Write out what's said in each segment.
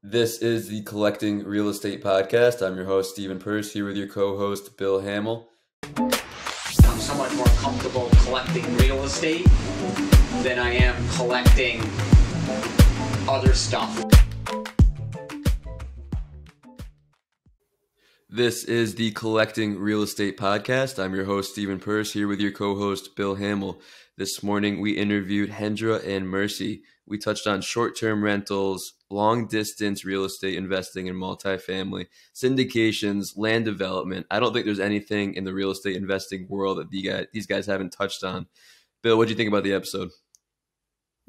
This is the Collecting Real Estate Podcast. I'm your host, Stephen Purse, here with your co-host, Bill Hamill. I'm so much more comfortable collecting real estate than I am collecting other stuff. This is the Collecting Real Estate Podcast. I'm your host, Stephen Purse, here with your co-host, Bill Hamill. This morning, we interviewed Hendra and Mercy. We touched on short-term rentals, long-distance real estate investing in multifamily, syndications, land development. I don't think there's anything in the real estate investing world that these guys haven't touched on. Bill, what do you think about the episode?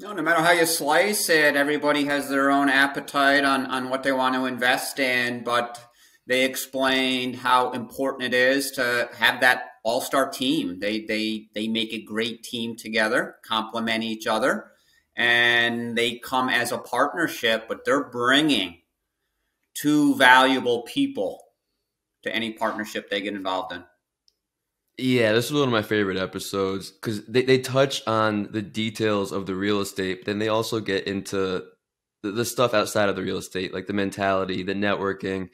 No matter how you slice it, everybody has their own appetite on what they want to invest in, but they explained how important it is to have that all-star team. They make a great team together, complement each other, and they come as a partnership, but they're bringing two valuable people to any partnership they get involved in. Yeah, this was one of my favorite episodes because they touch on the details of the real estate, but then they also get into the stuff outside of the real estate, like the mentality, the networking,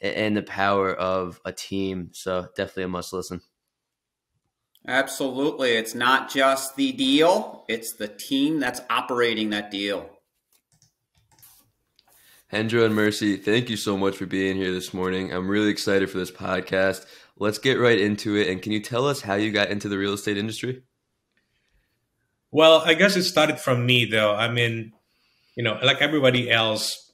and the power of a team. So definitely a must listen. Absolutely. It's not just the deal. It's the team that's operating that deal. Hendra and Mercy, thank you so much for being here this morning. I'm really excited for this podcast. Let's get right into it. And can you tell us how you got into the real estate industry? Well, I guess it started from me, though. I mean, like everybody else,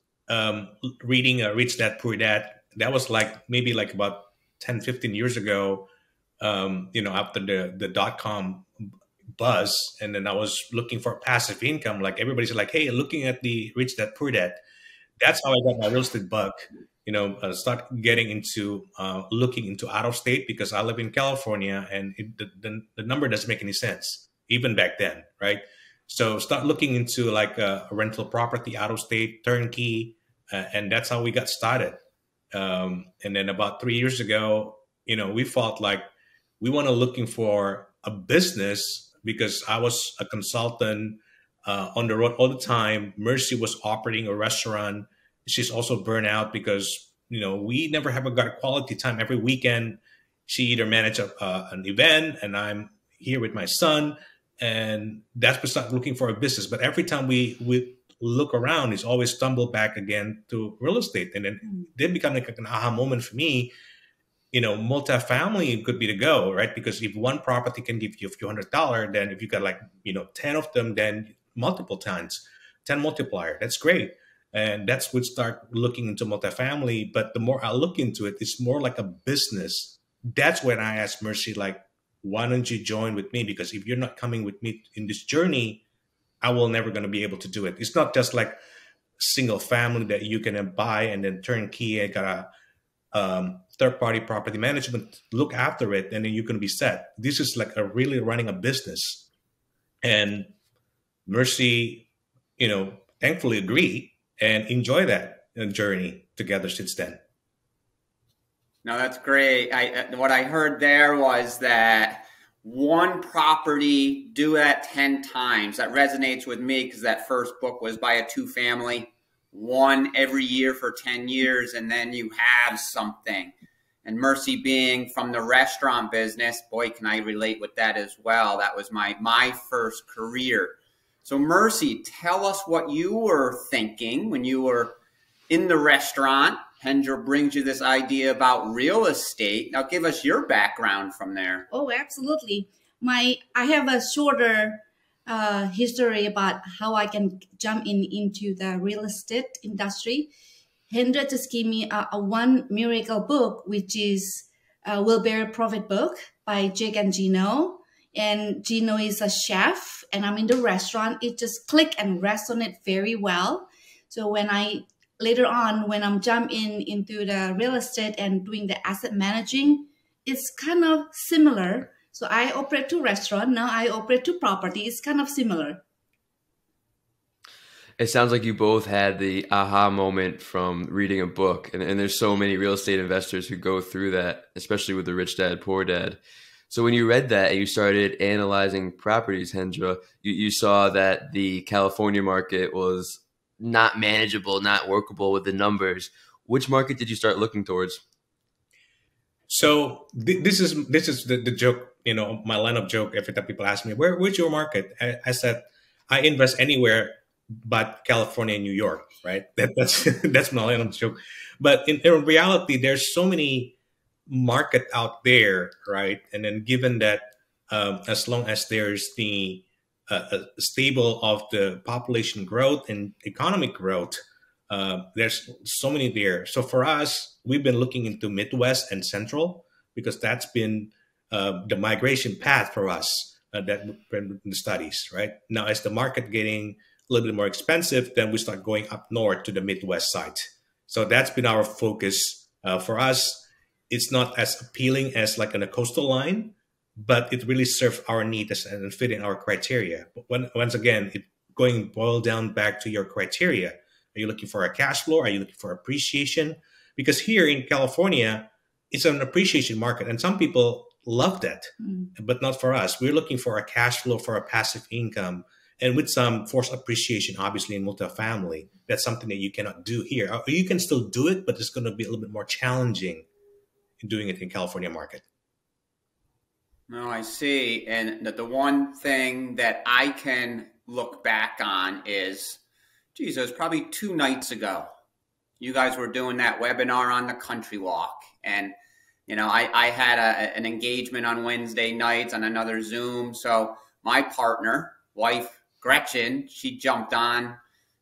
reading Rich Dad, Poor Dad, that was maybe about 10, 15 years ago. After the dot-com buzz, and then I was looking for passive income. Like everybody's like, hey, looking at the Rich Dad Poor Dad. That's how I got my real estate bug. Start getting into looking into out of state because I live in California, and the number doesn't make any sense even back then, right? So start looking into a rental property out of state, turnkey, and that's how we got started. And then about 3 years ago, we felt like we want to looking for a business because I was a consultant on the road all the time. Mercy was operating a restaurant. She's also burnt out because, we never have got a quality time every weekend. She either managed an event and I'm here with my son, and that's we start looking for a business. But every time we look around, it's always stumble back again to real estate. And then they become like an aha moment for me. Multifamily could be the go, right? Because if one property can give you a few $100, then if you got 10 of them, then multiple times, 10 multiplier, that's great. And that's would start looking into multifamily. But the more I look into it, it's more like a business. That's when I asked Mercy, why don't you join with me? Because if you're not coming with me in this journey, I will never going to be able to do it. It's not just like single family that you can buy and then turnkey and got a third-party property management look after it, and then you can be set. This is like a really running a business. And Mercy, thankfully agree and enjoy that journey together since then. No, that's great. What I heard there was that one property, do that 10 times. That resonates with me because that first book was by a two-family, one every year for 10 years, and then you have something. And Mercy being from the restaurant business, boy, can I relate with that as well. That was my first career. So Mercy, tell us what you were thinking when you were in the restaurant. Hendra brings you this idea about real estate. Now give us your background from there. Oh, absolutely. I have a shorter history about how I can jump into the real estate industry. Hendra just gave me a one miracle book, which is Will Bear Profit book by Jake and Gino. And Gino is a chef, and I'm in the restaurant. It just clicked and resonate very well. So later on, when I'm jumping into the real estate and doing the asset managing, it's kind of similar. So I operate two restaurants. Now I operate two properties. It's kind of similar. It sounds like you both had the aha moment from reading a book. And there's so many real estate investors who go through that, especially with the Rich Dad, Poor Dad. So when you read that and you started analyzing properties, Hendra, you saw that the California market was not manageable, not workable with the numbers, which market did you start looking towards? So this is the joke, my line of joke. Every time people ask me, where's your market? I said, I invest anywhere but California and New York, right? That's that's my line of joke. But in reality, there's so many market out there, right? And then given that, as long as there's the stable of the population growth and economic growth, there's so many there. So for us, we've been looking into Midwest and Central because that's been the migration path for us that been in the studies, right? Now, as the market getting a little bit more expensive, then we start going up north to the Midwest side. So that's been our focus. For us, it's not as appealing as like on a coastal line, but it really serves our needs and fit in our criteria. But once again, it going boil down back to your criteria. Are you looking for a cash flow? Are you looking for appreciation? Because here in California, it's an appreciation market, and some people love that, but not for us. We're looking for a cash flow, for a passive income, and with some forced appreciation, obviously in multifamily. That's something that you cannot do here. You can still do it, but it's going to be a little bit more challenging in doing it in California market. No, I see. And the one thing that I can look back on is, geez, it was probably 2 nights ago. You guys were doing that webinar on the country walk. And, I had an engagement on Wednesday nights on another Zoom. So my partner, wife Gretchen, she jumped on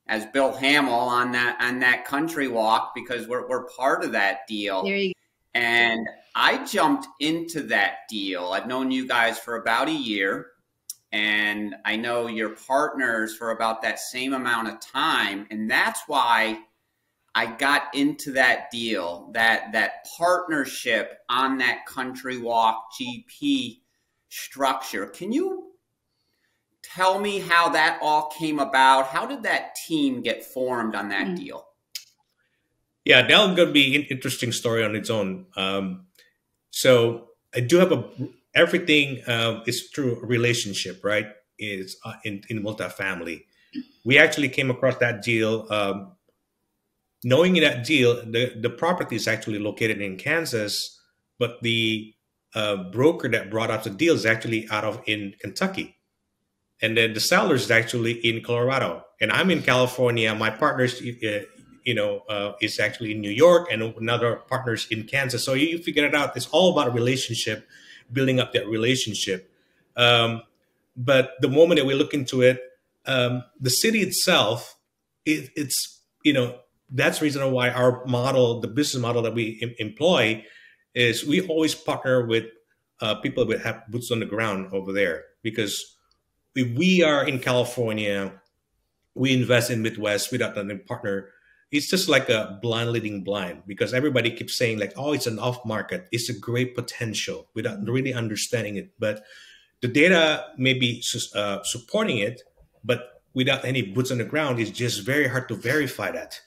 as Bill Hamill on that country walk because we're part of that deal. There you go. And I jumped into that deal. I've known you guys for about a year. And I know your partners for about that same amount of time. And that's why I got into that deal, that partnership on that country walk GP structure. Can you tell me how that all came about? How did that team get formed on that deal? Yeah, that'll going to be an interesting story on its own. So I do have everything is through a relationship, right? Is in multifamily. We actually came across that deal. Knowing that deal, the property is actually located in Kansas, but the broker that brought up the deal is actually in Kentucky, and then the seller is actually in Colorado, and I'm in California. My partner's is actually in New York, and another partner's in Kansas. So you figure it out. It's all about a relationship, building up that relationship. But the moment that we look into it, the city itself, it's that's the reason why our model, the business model that we employ, is we always partner with people that have boots on the ground over there. Because if we are in California, we invest in Midwest without a partner. It's just like a blind leading blind, because everybody keeps saying like, oh, it's an off market. It's a great potential without really understanding it. But the data may be supporting it, but without any boots on the ground, it's just very hard to verify that.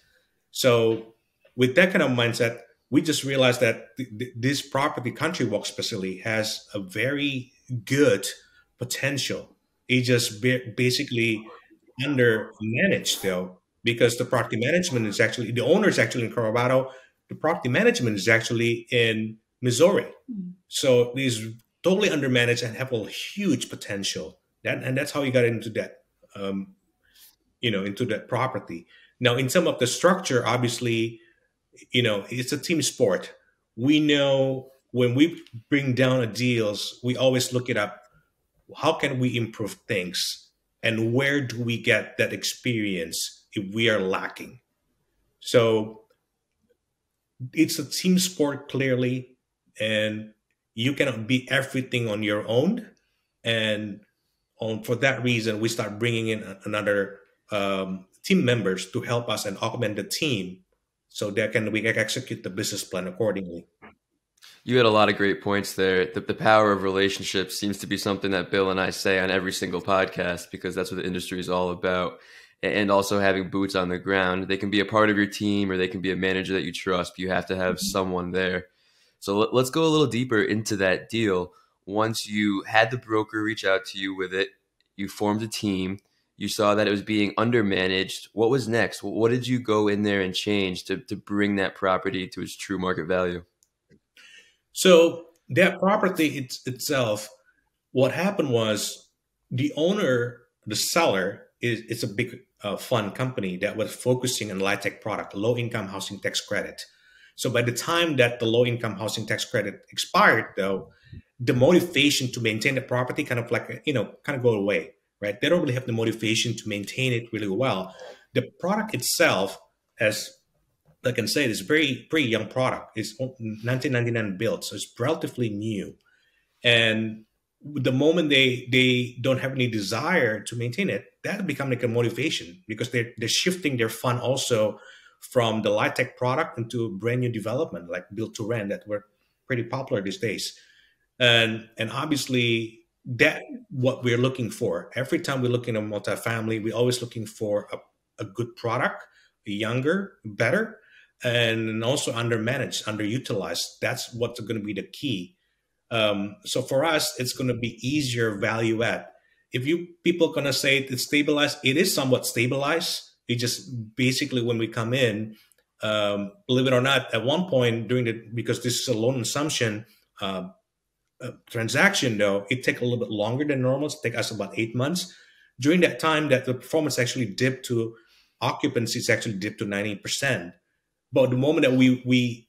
So with that kind of mindset, we just realized that this property, Country Walk specifically, has a very good potential. It just basically under managed though, because the property management is actually, the owner is actually in Colorado. The property management is actually in Missouri. So it is totally undermanaged and have a huge potential. And that's how you got into that, into that property. Now, in some of the structure, obviously, it's a team sport. We know when we bring down deals, we always look it up. How can we improve things? And where do we get that experience if we are lacking? So it's a team sport, clearly, and you cannot be everything on your own. And for that reason, we start bringing in another team members to help us and augment the team so that we can execute the business plan accordingly. You had a lot of great points there. The power of relationships seems to be something that Bill and I say on every single podcast, because that's what the industry is all about. And also having boots on the ground. They can be a part of your team, or they can be a manager that you trust, but you have to have someone there. So let's go a little deeper into that deal. Once you had the broker reach out to you with it, you formed a team, you saw that it was being undermanaged. What was next? What did you go in there and change to bring that property to its true market value? So that property itself, what happened was the owner, the seller, it's a big fund company that was focusing on LIHTC product, low income housing tax credit. So by the time that the low income housing tax credit expired, though, the motivation to maintain the property kind of like, kind of go away, right? They don't really have the motivation to maintain it really well. The product itself, as I can say, it's a pretty young product. It's 1999 built, so it's relatively new. And the moment they don't have any desire to maintain it, that become like a motivation, because they're shifting their fund also from the LIHTC product into brand new development like build to rent that were pretty popular these days. And obviously that what we're looking for. Every time we're looking at multifamily, we're always looking for a good product, younger, better, and also undermanaged, underutilized. That's what's going to be the key. So for us, it's going to be easier value add. If people are going to say it's stabilized, it is somewhat stabilized. It just basically when we come in, believe it or not, at one point because this is a loan assumption transaction, though, it take a little bit longer than normal. It take us about 8 months. During that time, that the performance actually dipped to occupancy, actually dipped to 90%. But the moment that we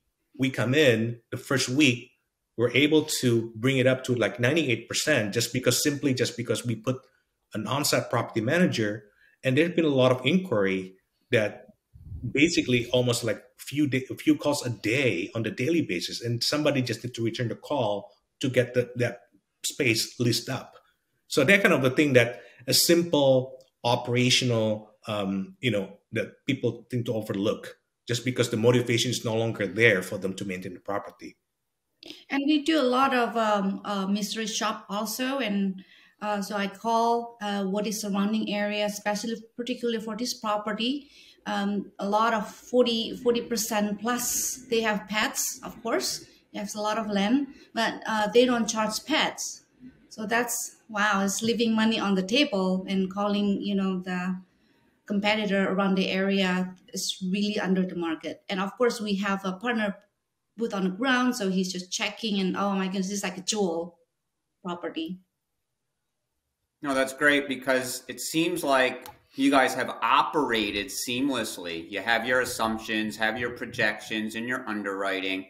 come in, the first week, we're able to bring it up to like 98% just because we put an on-site property manager. And there's been a lot of inquiry that basically almost like a few calls a day on the daily basis, and somebody just need to return the call to get that space leased up. So that kind of the thing that a simple operational, that people tend to overlook just because the motivation is no longer there for them to maintain the property. And we do a lot of mystery shop also, and so I call what is surrounding area, particularly for this property. A lot of 40% plus they have pets, of course. They have a lot of land, but they don't charge pets. So that's, wow, it's leaving money on the table, and calling, the competitor around the area is really under the market. And of course, we have a partner put on the ground, so he's just checking, and oh my goodness, it's like a jewel property. No, that's great, because it seems like you guys have operated seamlessly. You have your assumptions, have your projections and your underwriting,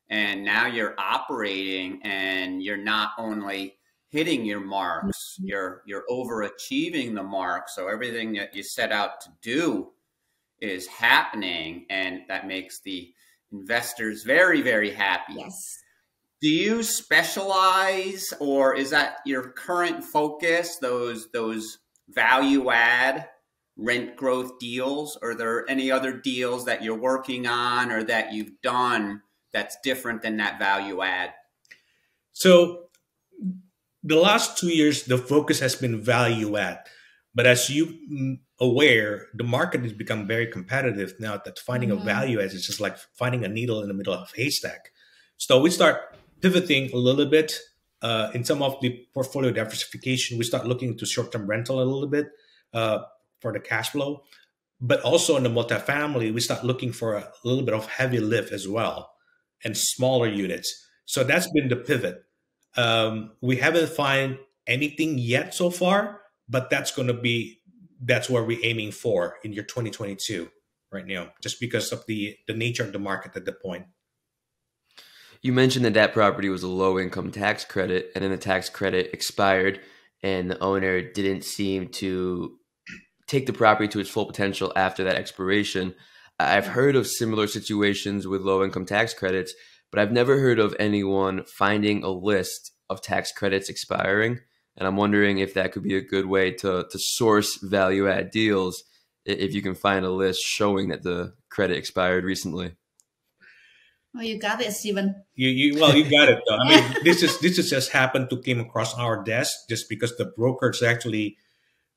and now you're operating, and you're not only hitting your marks, you're overachieving the mark. So everything that you set out to do is happening, and that makes the investors very, very happy. Yes. Do you specialize, or is that your current focus, those value add rent growth deals? Or are there any other deals that you're working on or that you've done that's different than that value add? So the last 2 years, the focus has been value add. But as you aware, the market has become very competitive now, that finding a value add is just like finding a needle in the middle of a haystack. So we start pivoting a little bit in some of the portfolio diversification. We start looking into short-term rental a little bit for the cash flow. But also in the multifamily, we start looking for a little bit of heavy lift as well, and smaller units. So that's been the pivot. We haven't found anything yet so far, but that's where we're aiming for in year 2022 right now, just because of the nature of the market at the point. You mentioned that property was a low income tax credit, and then the tax credit expired and the owner didn't seem to take the property to its full potential after that expiration. I've heard of similar situations with low income tax credits, but I've never heard of anyone finding a list of tax credits expiring. And I'm wondering if that could be a good way to source value add deals, if you can find a list showing that the credit expired recently. Oh, you got it, Steven. You got it though. I mean, this is just happened to came across our desk just because the brokers actually,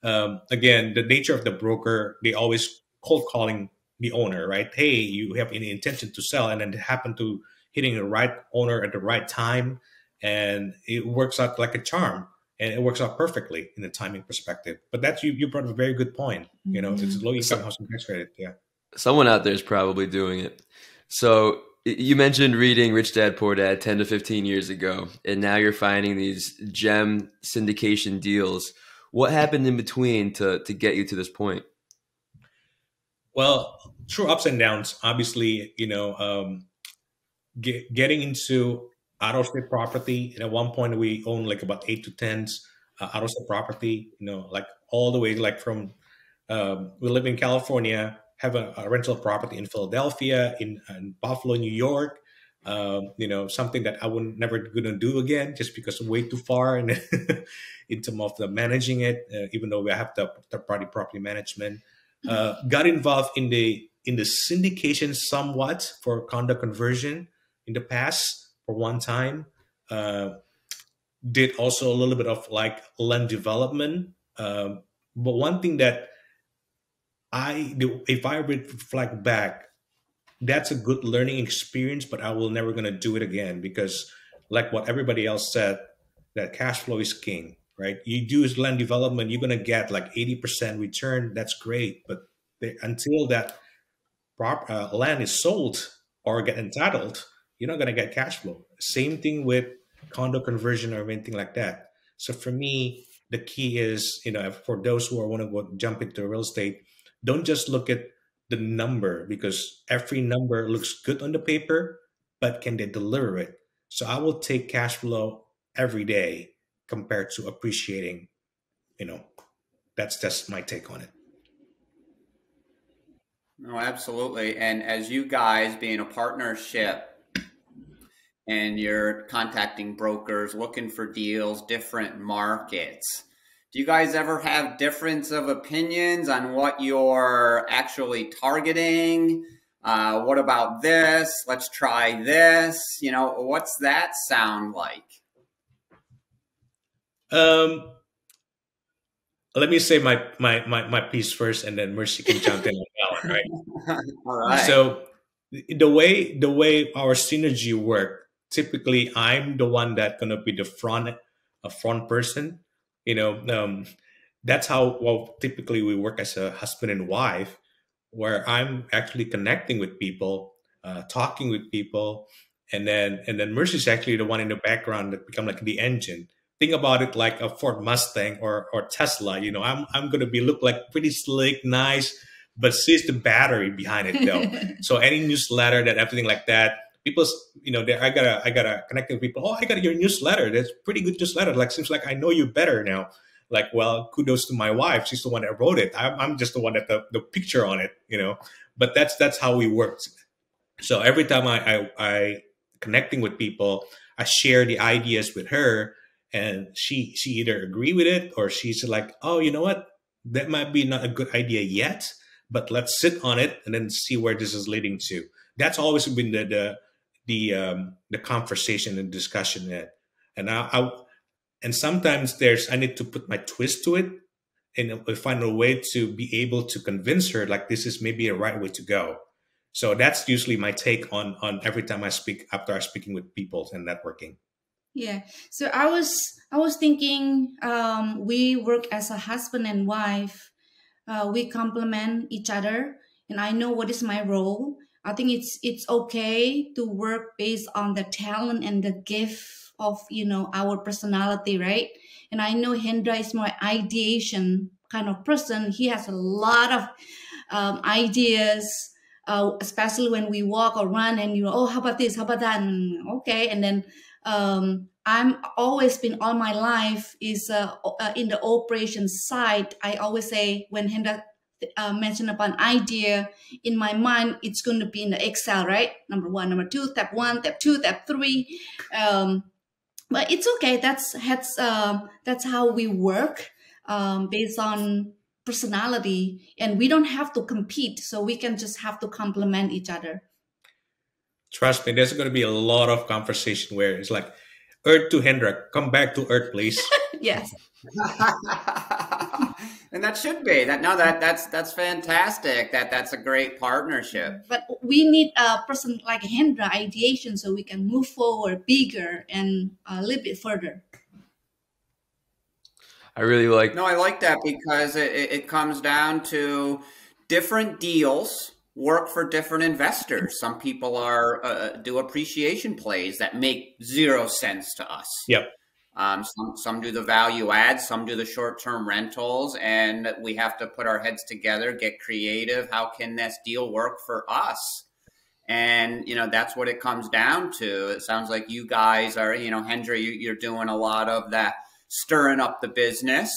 again, the nature of the broker, they always cold calling the owner, right? Hey, you have any intention to sell, and then they happen to hitting the right owner at the right time, and it works out like a charm. and it works out perfectly in the timing perspective. But that's you brought up a very good point. You know, it's low income housing tax credit. Yeah. Someone out there is probably doing it. So you mentioned reading Rich Dad Poor Dad 10 to 15 years ago, and now you're finding these gem syndication deals. What happened in between to get you to this point? Well, through ups and downs, obviously, you know, getting into out of state property. And at one point, we owned like about 8 to 10 out of state property. You know, like all the way, like from we live in California, have a rental property in Philadelphia, in Buffalo, New York. You know, something that I would never gonna do again, just because way too far and in terms of the managing it. Even though we have the third party property management, got involved in the syndication somewhat for condo conversion in the past for one time. Did also a little bit of like land development. But one thing that I do, if I reflect back, that's a good learning experience, but I will never gonna do it again because, like what everybody else said, that cash flow is king, right? You do land development, you're gonna get like 80% return. That's great, but until that land is sold or get entitled, you're not gonna get cash flow. Same thing with condo conversion or anything like that. So for me, the key is, you know, for those who want to go jump into real estate, don't just look at the number, because every number looks good on the paper, but can they deliver it? So I will take cash flow every day compared to appreciating. You know, that's my take on it. No, absolutely. And as you guys being a partnership and you're contacting brokers, looking for deals, different markets, do you guys ever have difference of opinions on what you're actually targeting? What about this? Let's try this. You know, what's that sound like? Let me say my piece first, and then Mercy can jump in on that one, right? All right. So the way our synergy work, typically I'm the one that's gonna be the front person. You know, that's how typically we work as a husband and wife, where I'm actually connecting with people, talking with people, and then Mercy's actually the one in the background that become like the engine. Think about it like a Ford Mustang or Tesla. You know, I'm gonna be look like pretty slick, nice, but she's the battery behind it though. So any newsletter, that everything like that, people, you know, I gotta connect with people. Oh, I got your newsletter. That's pretty good newsletter. Like, seems like I know you better now. Like, well, kudos to my wife. She's the one that wrote it. I'm just the one that the picture on it, you know. But that's how we worked. So every time I connecting with people, I share the ideas with her, and she either agree with it or she's like, oh, you know what, that might be not a good idea yet, but let's sit on it and then see where this is leading to. That's always been the conversation and discussion there. And and sometimes I need to put my twist to it and find a way to be able to convince her like this is maybe a right way to go. So that's usually my take on every time I speak, after I'm speaking with people and networking. Yeah. So I was thinking, we work as a husband and wife. We complement each other, and I know what is my role. I think it's okay to work based on the talent and the gift of, you know, our personality, right? And I know Hendra is more ideation kind of person. He has a lot of ideas, especially when we walk or run, and oh, how about this? How about that? And, okay, and then I'm always been all my life is in the operations side. I always say when Hendra mentioned about idea, in my mind it's going to be in the Excel, right? Number 1, number 2, step 1, step 2, step 3. But it's okay. That's how we work, based on personality, and we don't have to compete, so we can just have to complement each other. Trust me, there's going to be a lot of conversation where it's like, Earth to Hendra, come back to Earth, please. Yes. And that should be that's fantastic. That's a great partnership. But we need a person like Hendra, ideation, so we can move forward bigger and a little bit further. I really like. No, I like that because it comes down to different deals work for different investors. Some people are do appreciation plays that make zero sense to us. Yep. Some do the value add, some do the short-term rentals, and we have to put our heads together, get creative. How can this deal work for us? And, that's what it comes down to. It sounds like you guys are, Hendra, you're doing a lot of that, stirring up the business,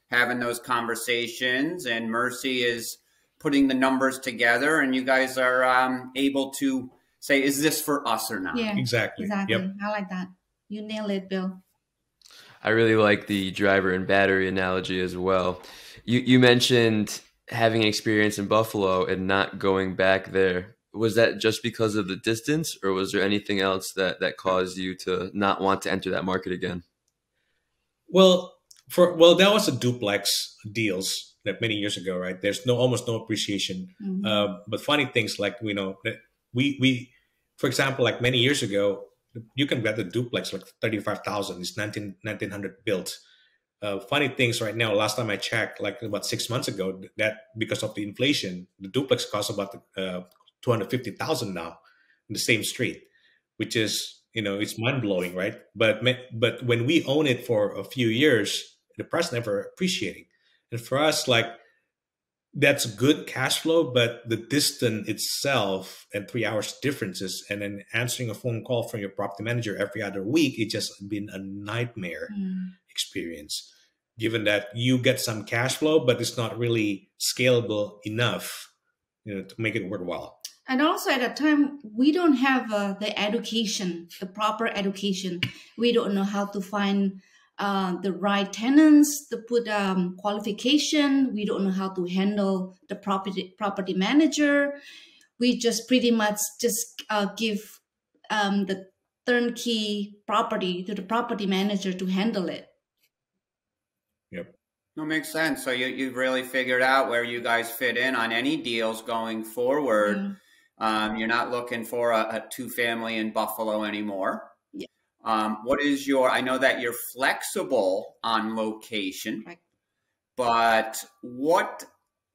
having those conversations, and Mercy is putting the numbers together, and you guys are able to say, is this for us or not? Yeah, Exactly. Yep. I like that. You nailed it, Bill. I really like the driver and battery analogy as well. You mentioned having experience in Buffalo and not going back there. Was that just because of the distance, or was there anything else that caused you to not want to enter that market again? Well, that was a duplex deals that many years ago, right? There's almost no appreciation. But funny things like we for example, like many years ago, you can get the duplex like 35,000. It's 1900 built. Funny things right now. Last time I checked, like about 6 months ago, that because of the inflation, the duplex costs about 250,000 now in the same street, which is, it's mind blowing, right? But when we own it for a few years, the price never appreciating. And for us, like, that's good cash flow, but the distance itself and 3 hours differences, and then answering a phone call from your property manager every other week, it's just been a nightmare experience. Given that you get some cash flow, but it's not really scalable enough, to make it worthwhile. And also at that time, we don't have the education, the proper education. We don't know how to find the right tenants, to put qualification. We don't know how to handle the property manager. We just pretty much just give the turnkey property to the property manager to handle it. Yep. No, makes sense. So you've really figured out where you guys fit in on any deals going forward. You're not looking for a two-family in Buffalo anymore. Yeah. What is I know that you're flexible on location, Right. but what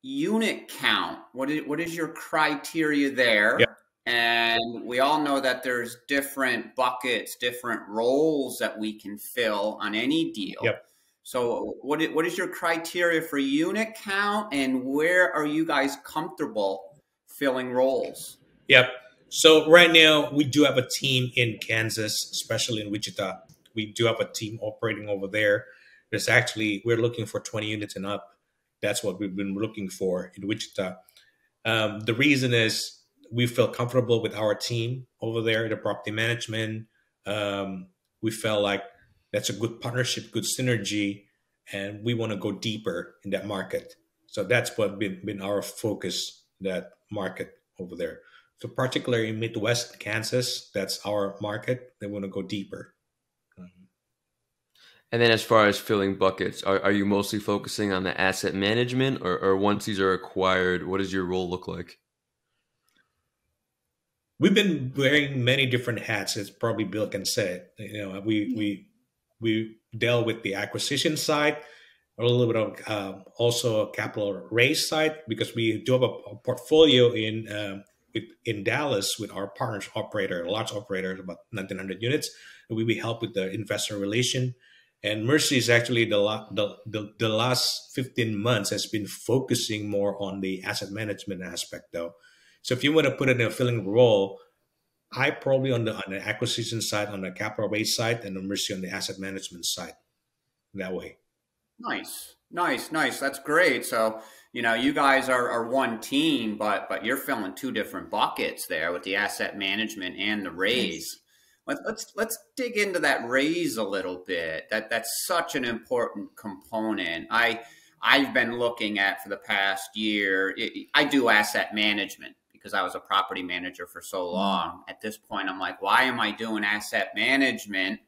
unit count, what is your criteria there? Yep. And we all know that there's different buckets, different roles that we can fill on any deal. Yep. So what is your criteria for unit count, and where are you guys comfortable filling roles? Yep. So right now we do have a team in Kansas, especially in Wichita. We do have a team operating over there. We're looking for 20 units and up. That's what we've been looking for in Wichita. The reason is we feel comfortable with our team over there, the property management. We felt like that's a good partnership, good synergy, and we want to go deeper in that market. So that's what been our focus, that market over there. So particularly in Midwest Kansas, that's our market. They want to go deeper. And then as far as filling buckets, are you mostly focusing on the asset management, or once these are acquired, what does your role look like? We've been wearing many different hats, as probably Bill can say. We dealt with the acquisition side, a little bit of also a capital raise side, because we do have a portfolio in Dallas with our partners operator, a large operator, about 1,900 units. And we help with the investor relation. And Mercy is actually the last 15 months has been focusing more on the asset management aspect, though. So if you want to put it in a filling role, I probably on the acquisition side, on the capital raise side, and Mercy on the asset management side. That way. Nice. That's great. So, you guys are one team, but you're filling two different buckets there with the asset management and the raise. Let's dig into that raise a little bit. That's such an important component. I've been looking at for the past year. I do asset management because I was a property manager for so long. At this point, I'm like, why am I doing asset management?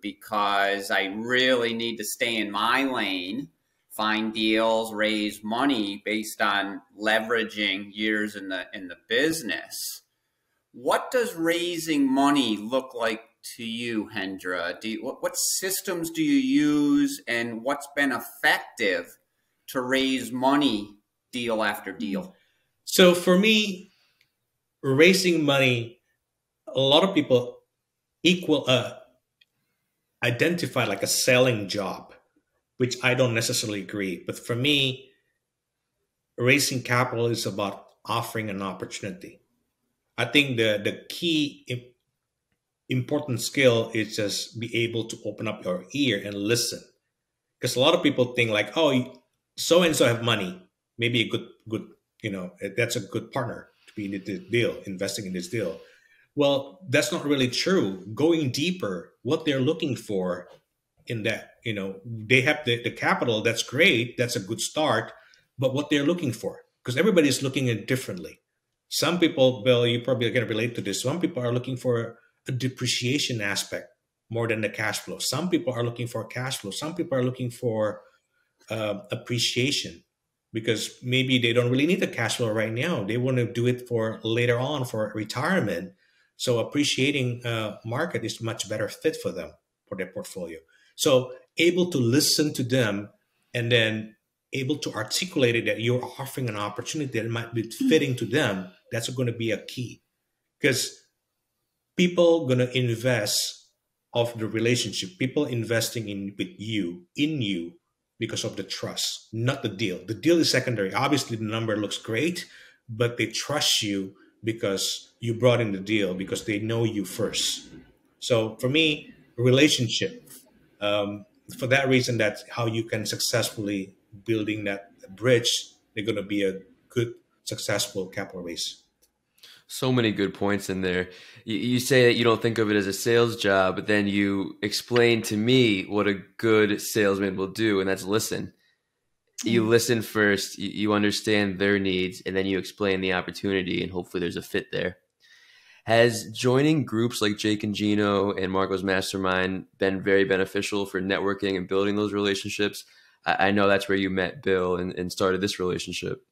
Because I really need to stay in my lane, find deals, raise money based on leveraging years in the business. What does raising money look like to you, Hendra? What systems do you use, and what's been effective to raise money deal after deal? So for me, raising money, a lot of people identify like a selling job, which I don't necessarily agree. But for me, raising capital is about offering an opportunity. I think the key important skill is just be able to open up your ear and listen. Because a lot of people think like, oh, so and so have money, maybe a good, that's a good partner to be in this deal, investing in this deal. Well, that's not really true. Going deeper, what they're looking for in that, they have the capital. That's great. That's a good start. But what they're looking for, because everybody's looking at it differently. Some people, Bill, you probably can relate to this. Some people are looking for a depreciation aspect more than the cash flow. Some people are looking for cash flow. Some people are looking for appreciation, because maybe they don't really need the cash flow right now. They want to do it for later on for retirement. So appreciating market is much better fit for them, for their portfolio. So able to listen to them and then able to articulate it that you're offering an opportunity that might be fitting to them, that's going to be a key. Because people going to invest of the relationship, people investing in you because of the trust, not the deal. The deal is secondary. Obviously, the number looks great, but they trust you because you brought in the deal, because they know you first. So for me, relationship, for that reason, that's how you can successfully building that bridge. They're going to be a good, successful capital raise. So many good points in there. You say that you don't think of it as a sales job, but then you explain to me what a good salesman will do, and that's listen. You listen first, you understand their needs, and then you explain the opportunity, and hopefully there's a fit there. Has joining groups like Jake and Gino and Marco's Mastermind been very beneficial for networking and building those relationships? I know that's where you met Bill and started this relationship.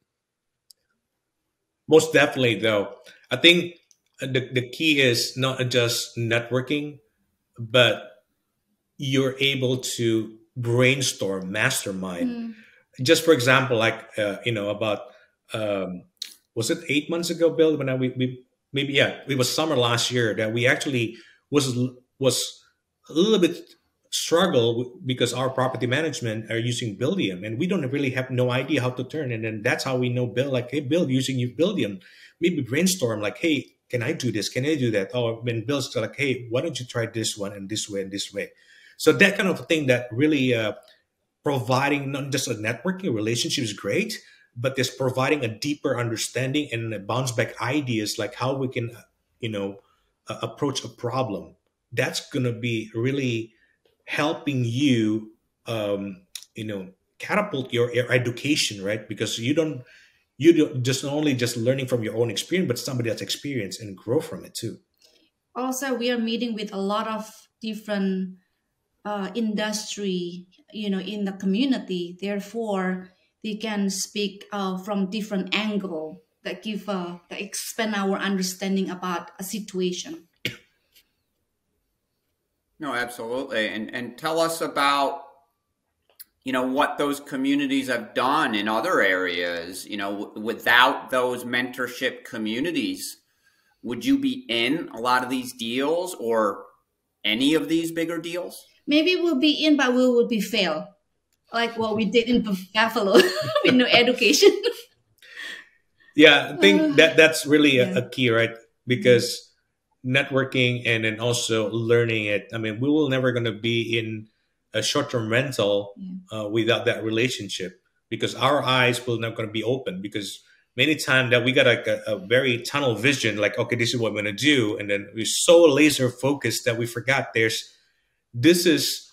Most definitely, though. I think the key is not just networking, but you're able to brainstorm, mastermind. Just for example, like, about, was it 8 months ago, Bill, when it was summer last year that we actually was a little bit struggle because our property management are using Buildium and we don't really have no idea how to turn. And then that's how we know Bill, like, hey, Bill, using you Buildium, maybe brainstorm like, hey, can I do this? Can I do that? Oh, when Bill's like, hey, why don't you try this one and this way and this way? So that kind of thing that really providing not just a networking relationship is great, but this providing a deeper understanding and a bounce back ideas like how we can, approach a problem. That's going to be really helping you, catapult your education, right? Because you don't just only just learning from your own experience, but somebody that's experienced and grow from it too. Also, we are meeting with a lot of different industry, in the community. Therefore, they can speak from different angle that that expand our understanding about a situation. No, absolutely. And tell us about, what those communities have done in other areas. Without those mentorship communities, would you be in a lot of these deals or any of these bigger deals? Maybe we'll be in, but we will be fail. Like what we did in Buffalo with no education. Yeah, I think that's really a key, right? Because networking and then also learning it. I mean, we will never going to be in a short-term rental without that relationship, because our eyes will not going to be open, because many times that we got like a very tunnel vision, like, okay, this is what I'm going to do. And then we're so laser focused that we forgot this is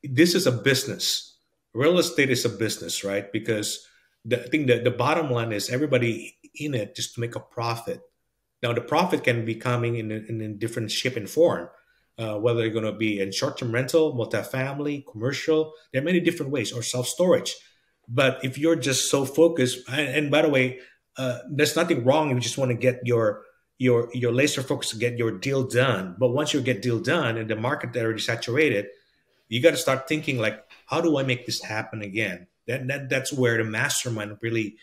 a business. Real estate is a business, right? Because I think that the bottom line is everybody in it just to make a profit. Now, the profit can be coming in a different shape and form, whether you're going to be in short-term rental, multifamily, commercial. There are many different ways, or self-storage. But if you're just so focused, and by the way, there's nothing wrong if you just want to get your you're laser focused to get your deal done. But once you get deal done and the market already saturated, you got to start thinking like, how do I make this happen again? That's where the mastermind really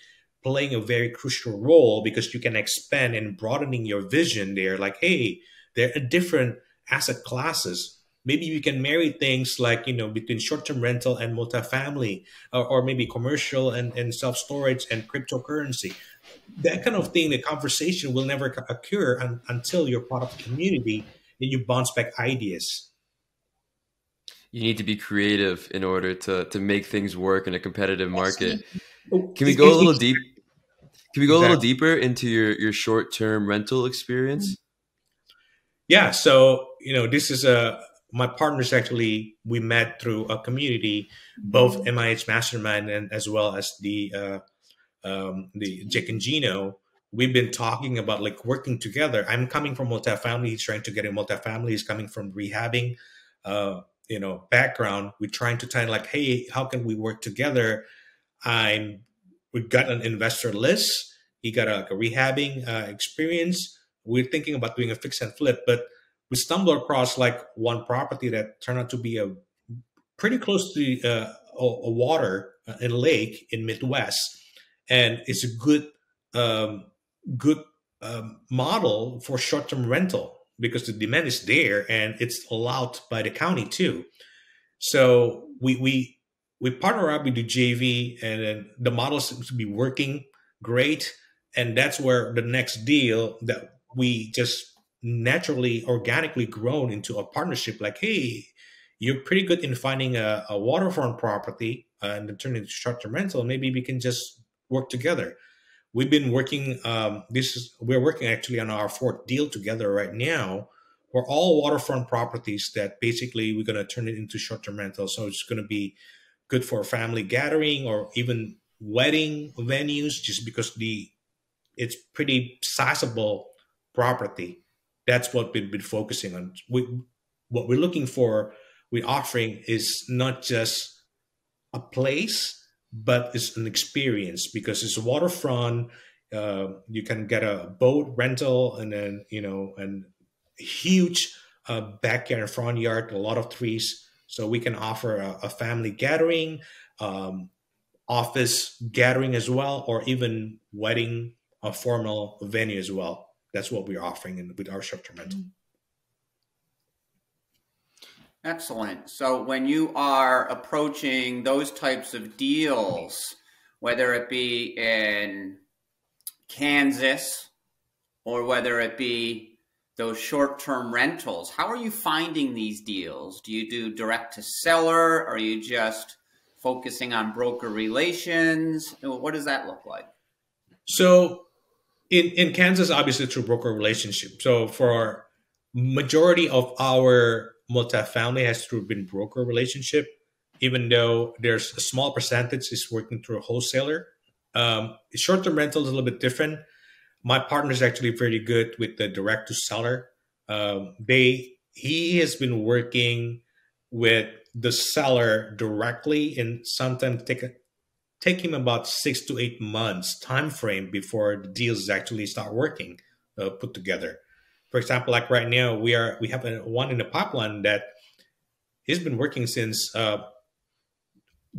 playing a very crucial role, because you can expand and broadening your vision there. Like, hey, there are different asset classes. Maybe you can marry things like, between short-term rental and multifamily, or maybe commercial and self-storage and cryptocurrency. That kind of thing, the conversation will never occur until you're part of the community and you bounce back ideas. You need to be creative in order to make things work in a competitive market. Oh, Can we go a little deep? Can we go a little deeper into your short-term rental experience? Yeah. So, this is my partners actually, we met through a community, both MIH Mastermind and as well as the Jake and Gino. We've been talking about like working together. I'm coming from multifamily. He's trying to get in multifamily. He's coming from rehabbing, background. We're trying to try like, hey, how can we work together? We got an investor list. He got a rehabbing experience. We're thinking about doing a fix and flip, but we stumbled across like one property that turned out to be a pretty close to a water and lake in Midwest, and it's a good model for short-term rental because the demand is there and it's allowed by the county too. So we partner up with the JV, and then the model seems to be working great. And that's where the next deal that we just naturally, organically grown into a partnership. Like, hey, you're pretty good in finding a waterfront property and then turn it into short-term rental. Maybe we can just work together. We've been working. We're working actually on our fourth deal together right now. We're all waterfront properties that basically we're going to turn it into short-term rental. So it's going to be good for family gathering or even wedding venues, just because it's pretty sizable property. That's what we've been focusing on. What we're looking for, we're offering is not just a place, but it's an experience, because it's a waterfront. You can get a boat rental, and then, and huge backyard and front yard, a lot of trees. So we can offer a family gathering, office gathering as well, or even wedding, a formal venue as well. That's what we're offering with our short-term rental. Excellent. So when you are approaching those types of deals, whether it be in Kansas or whether it be those short-term rentals, how are you finding these deals? Do you do direct to seller? Or are you just focusing on broker relations? What does that look like? So in Kansas, obviously through broker relationship. So for majority of our multifamily has been broker relationship, even though there's a small percentage is working through a wholesaler. Short-term rental is a little bit different. My partner is actually very good with the direct to seller. He has been working with the seller directly, and sometimes take him about 6 to 8 months time frame before the deals actually start working, put together. For example, like right now, we have one in the pipeline that he's been working since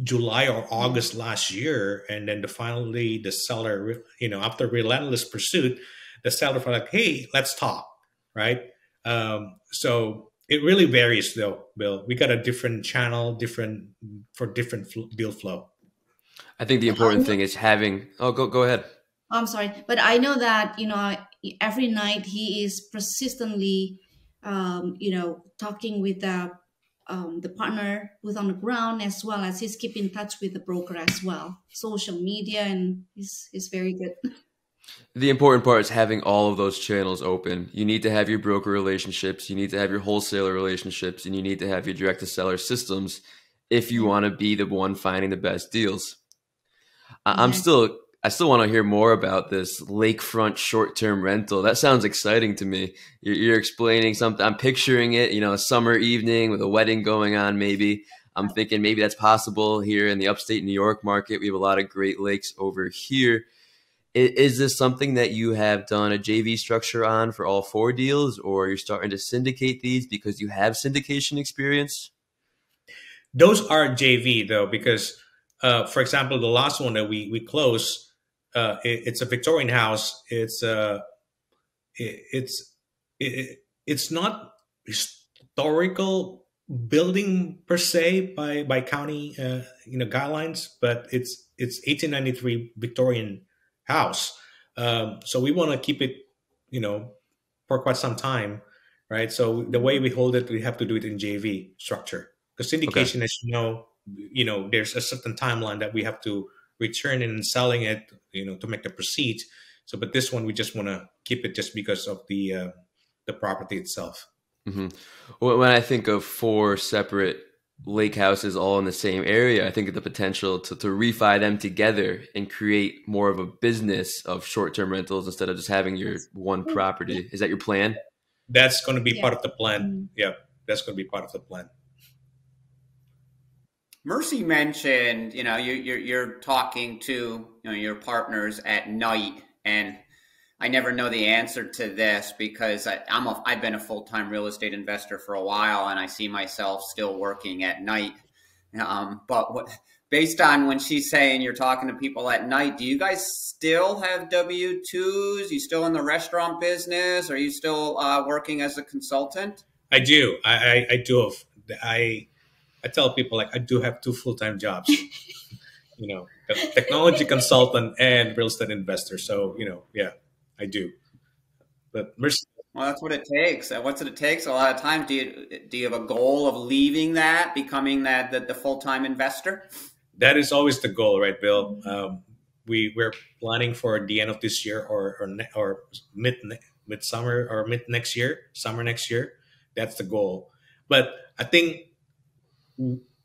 July or August last year, and then finally the seller, after relentless pursuit, the seller was like, "Hey, let's talk," right? So it really varies, though, Bill. We got a different channel, for different deal flow. I think the important thing is having. Oh, go ahead. I'm sorry, but I know that every night he is persistently, talking with the partner who's on the ground, as well as he's keeping in touch with the broker as well, social media, and he's very good. The important part is having all of those channels open. You need to have your broker relationships, you need to have your wholesaler relationships, and you need to have your direct to seller systems if you want to be the one finding the best deals. I still want to hear more about this lakefront short-term rental. That sounds exciting to me. You're explaining something. I'm picturing it, a summer evening with a wedding going on, maybe. I'm thinking maybe that's possible here in the upstate New York market. We have a lot of Great Lakes over here. Is this something that you have done a JV structure on for all 4 deals, or you're starting to syndicate these because you have syndication experience? Those are JV though, because for example, the last one that we closed, it's a Victorian house. It's not historical building per se by county guidelines, but it's 1893 Victorian house. So we want to keep it for quite some time, right? So the way we hold it, we have to do it in JV structure, because syndication, as there's a certain timeline that we have to return in selling it, to make the proceeds. So, but this one we just want to keep it just because of the property itself. Mm-hmm. When I think of 4 separate lake houses all in the same area, I think of the potential to refi them together and create more of a business of short-term rentals instead of just having your one property. Is that your plan? That's going to be part of the plan. Yeah, that's going to be part of the plan. Mercy mentioned, you're talking to your partners at night, and I never know the answer to this because I've been a full-time real estate investor for a while, and I see myself still working at night. Based on when she's saying you're talking to people at night, do you guys still have W-2s? You still in the restaurant business? Are you still working as a consultant? I do. I do. I tell people, like, I do have 2 full-time jobs, a technology consultant and real estate investor. So, yeah, I do. But Mercy. Well, that's what it takes. What's it takes? A lot of times, do you have a goal of leaving that, becoming the full-time investor? That is always the goal, right, Bill? We're planning for the end of this year or midsummer or mid next year, summer next year. That's the goal. But I think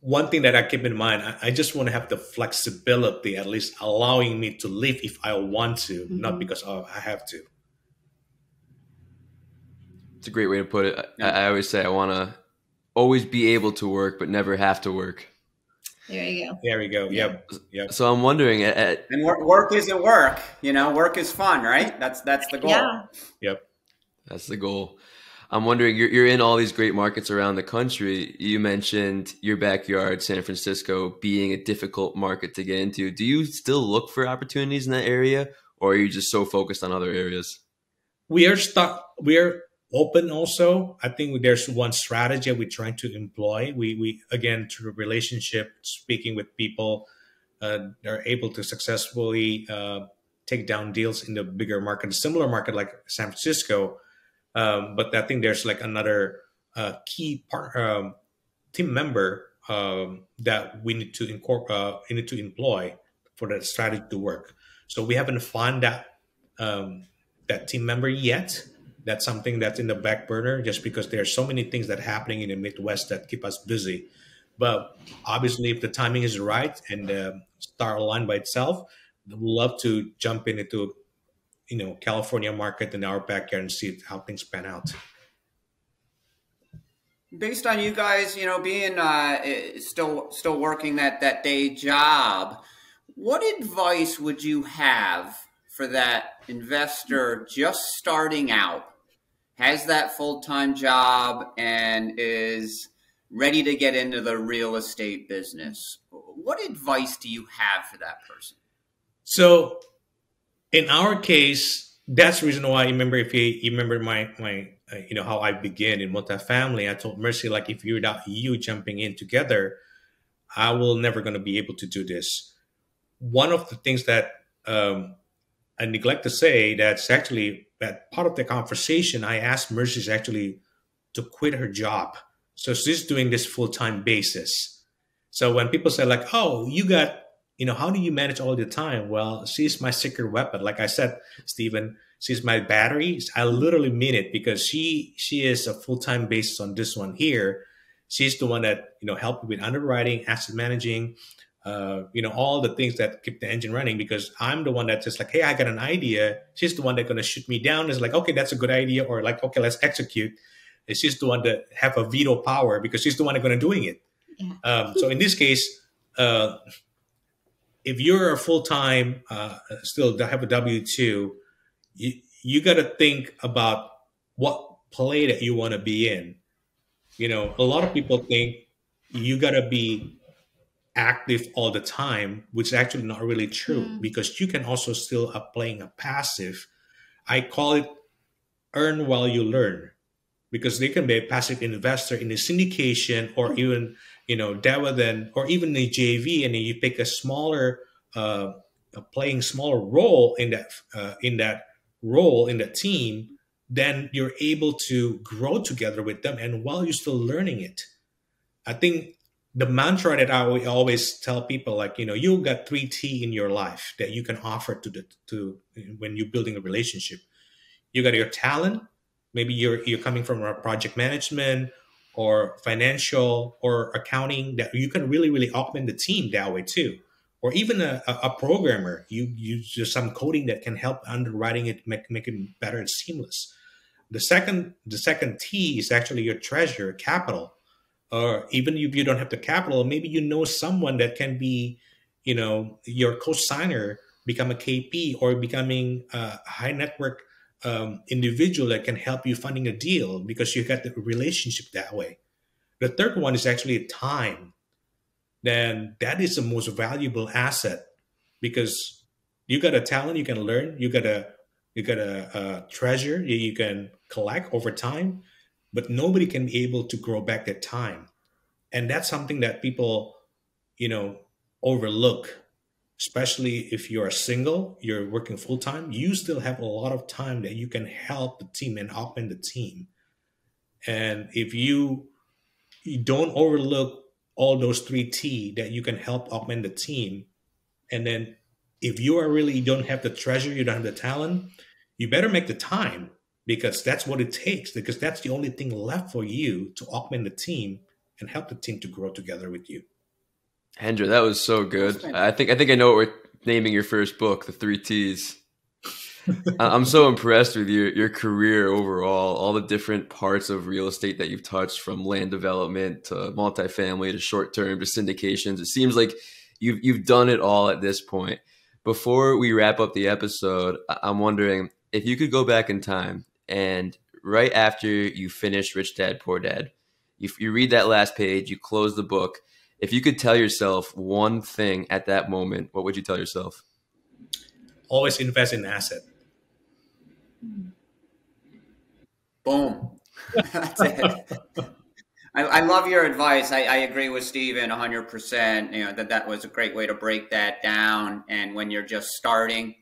one thing that I keep in mind, I just want to have the flexibility, at least allowing me to leave if I want to, not because I have to. It's a great way to put it. I always say I want to always be able to work, but never have to work. There you go. There we go. Yep. So I'm wondering, and work isn't work. Work is fun, right? That's the goal. Yeah. Yep. That's the goal. I'm wondering, you're in all these great markets around the country. You mentioned your backyard, San Francisco, being a difficult market to get into. Do you still look for opportunities in that area, or are you just so focused on other areas? We are open also. I think there's one strategy we're trying to employ. We again, through relationship, speaking with people, are able to successfully take down deals in the bigger market, a similar market like San Francisco. But I think there's like another key team member that we need to employ for that strategy to work. So we haven't found that team member yet. That's something that's in the back burner, just because there's so many things that are happening in the Midwest that keep us busy. But obviously, if the timing is right and star aligned by itself, we'd love to jump into California market in our backyard and see how things pan out. Based on you guys, being still working that day job, what advice would you have for that investor just starting out, has that full-time job, and is ready to get into the real estate business? What advice do you have for that person? So, in our case, that's the reason why. If you remember my how I began in multifamily, I told Mercy, like, if you're not you jumping in together, I will never going to be able to do this. One of the things that I neglect to say, that's actually that part of the conversation, I asked Mercy actually to quit her job. So she's doing this full-time basis. So when people say like, oh, you got, how do you manage all the time? Well, she's my secret weapon. Like I said, Stephen, she's my battery. I literally mean it, because she is a full-time basis on this one here. She's the one that, helped me with underwriting, asset managing, all the things that keep the engine running, because I'm the one that's just like, hey, I got an idea. She's the one that's going to shoot me down. It's like, okay, that's a good idea. Or like, okay, let's execute. And she's the one that have a veto power, because she's the one that's going to doing it. Yeah. So in this case, if you're a full-time, still have a W-2, you got to think about what play that you want to be in. A lot of people think you got to be active all the time, which is actually not really true, because you can also still playing a passive. I call it earn while you learn, because they can be a passive investor in a syndication, or even dividend, or even a JV, and then you pick a smaller playing smaller role in that role in that team. Then you're able to grow together with them, and while you're still learning it. I think the mantra that I always tell people, like, you got 3T in your life that you can offer to when you're building a relationship. You got your talent. Maybe you're coming from a project management or financial or accounting, that you can really, really augment the team that way too. Or even a programmer, you use some coding that can help underwriting it, make it better and seamless. The second T is actually your treasure, capital. Or even if you don't have the capital, maybe someone that can be, your co-signer, become a KP, or becoming a high network individual that can help you funding a deal, because you got the relationship that way. The third one is actually time. Then that is the most valuable asset, because you got a talent you can learn, you got a treasure you can collect over time, but nobody can be able to grow back that time. And that's something that people, overlook, especially if you're single, you're working full time, you still have a lot of time that you can help the team and augment the team. And if you don't overlook all those 3T that you can help augment the team, and then if you don't have the treasure, you don't have the talent, you better make the time, because that's what it takes, because that's the only thing left for you to augment the team and help the team to grow together with you. Hendra, that was so good. I think I know what we're naming your first book, The 3Ts. I'm so impressed with your career overall, all the different parts of real estate that you've touched, from land development to multifamily to short-term to syndications. It seems like you've done it all at this point. Before we wrap up the episode, I'm wondering if you could go back in time, and right after you finish Rich Dad, Poor Dad, you read that last page, you close the book. If you could tell yourself one thing at that moment, what would you tell yourself? Always invest in asset. Boom. That's it. I love your advice. I agree with Steven 100%. That was a great way to break that down. And when you're just starting,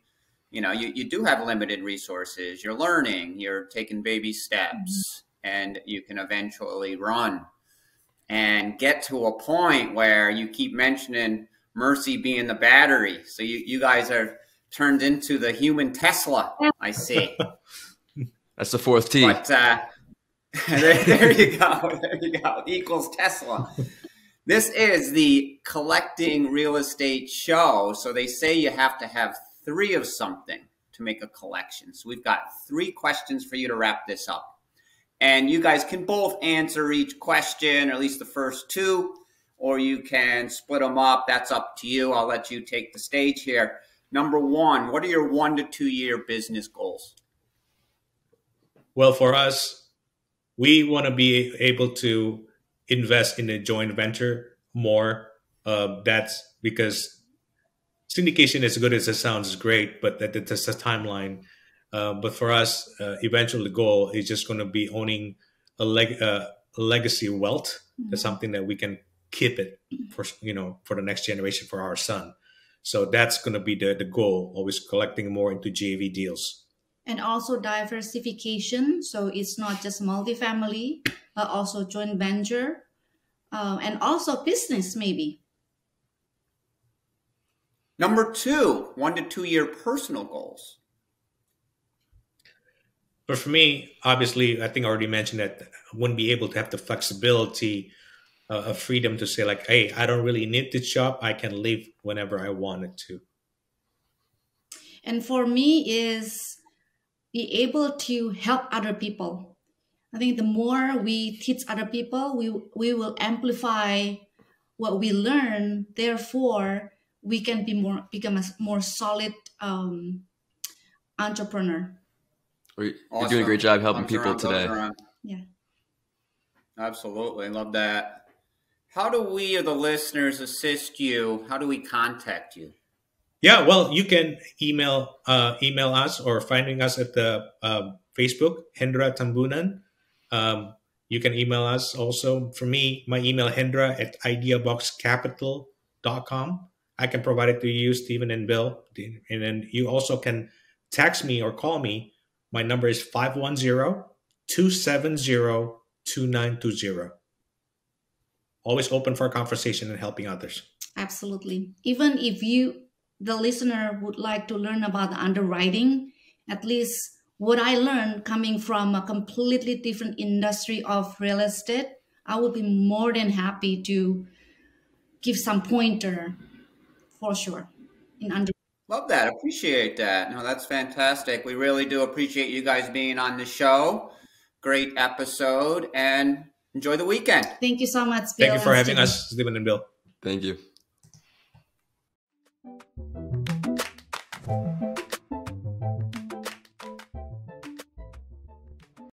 you do have limited resources. You're learning, you're taking baby steps, and you can eventually run and get to a point where you keep mentioning Mercy being the battery. So you guys are turned into the human Tesla, I see. That's the fourth T. But there you go. There you go. Equals Tesla. This is the Collecting Real Estate show. So they say you have to have 3 of something to make a collection. So we've got 3 questions for you to wrap this up. And you guys can both answer each question, or at least the first 2, or you can split them up. That's up to you. I'll let you take the stage here. Number 1, what are your 1 to 2 year business goals? Well, for us, we want to be able to invest in a joint venture more. That's because syndication, as good as it sounds, is great, but that's a timeline. But for us, eventually the goal is just going to be owning a legacy wealth. That's something that we can keep it for the next generation, for our son. So that's going to be the goal, always collecting more into JV deals. And also diversification. So it's not just multifamily, but also joint venture, and also business maybe. Number 2, 1 to 2 year personal goals. But for me, obviously, I think I already mentioned that I wouldn't be able to have the flexibility of freedom to say, like, hey, I don't really need this job. I can leave whenever I wanted to. And for me is be able to help other people. I think the more we teach other people, we will amplify what we learn. Therefore, we can become a more solid entrepreneur. You're doing a great job helping people today. Yeah. Absolutely. Love that. How do we or the listeners assist you? How do we contact you? Yeah, well, you can email us or finding us at the Facebook, Hendra Tambunan. You can email us also. For me, my email, hendra@ideaboxcapital.com. I can provide it to you, Stephen and Bill. And then you also can text me or call me. My number is 510-270-2920. Always open for a conversation and helping others. Absolutely. Even if the listener, would like to learn about underwriting, at least what I learned coming from a completely different industry of real estate, I would be more than happy to give some pointer for sure in underwriting. Love that. Appreciate that. No, that's fantastic. We really do appreciate you guys being on the show. Great episode, and enjoy the weekend. Thank you so much, Bill. Thank you for having us, Stephen and Bill. Thank you.